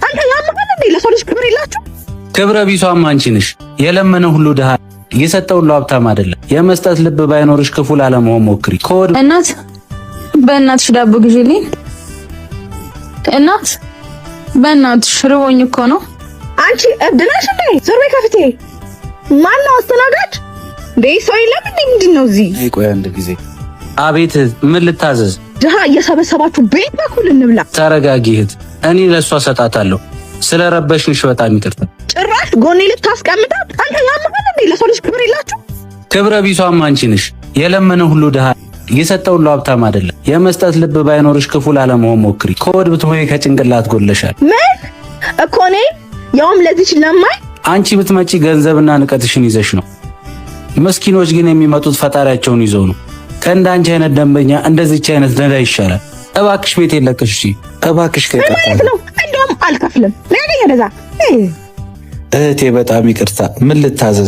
አንተ ያማል እንዴ? ለሰው ልጅ ክብር የላችሁ? ክብረ ቢሷም አንቺ ነሽ። የለመነ ሁሉ ድሃ የሰጠው ሁሉ ሀብታም አይደለም። የመስጠት ልብ ባይኖርሽ ክፉ ላለመሆን ሞክሪ። ኮድ እናት በእናትሽ ዳቦ ግዢልኝ። እናት በእናትሽ ርቦኝ እኮ ነው። አንቺ እብድ ነሽ እንዴ? ዞር በይ ከፊቴ። ማን ነው አስተናጋጅ? ሰው የለም እንዴ? ምንድን ነው እዚህ? ቆይ አንድ ጊዜ። አቤት፣ ምን ልታዘዝ? ድሃ እየሰበሰባችሁ ቤት በኩል እንብላ። ተረጋጊ እህት፣ እኔ ለእሷ ሰጣታለሁ። ስለረበሽንሽ በጣም ይቅርታ። ጭራሽ ጎኔ ልታስቀምጣት? አንተ ያማል እንዴ? ለሰው ልጅ ክብር የላችሁ? ክብረ ቢሷም አንቺ ነሽ። የለመነ ሁሉ ድሃ የሰጠው ሁሉ ሀብታም አይደለም። የመስጠት ልብ ባይኖርሽ ክፉ ላለመሆን ሞክሪ። ከወድ ብትሆይ ከጭንቅላት ጎለሻል። ምን እኮ እኔ ያውም ለዚች ለማይ። አንቺ ብትመጪ ገንዘብና ንቀትሽን ይዘሽ ነው። ምስኪኖች ግን የሚመጡት ፈጣሪያቸውን ይዘው ነው። ከእንዳንቺ አይነት ደንበኛ እንደዚች አይነት ነዳ ይሻላል። እባክሽ ቤት የለቅሽ። እሺ እባክሽ ማለት ነው። እንደውም አልከፍልም። ለኔ እንደዛ እህቴ፣ በጣም ይቅርታ። ምን ልታዘዝ?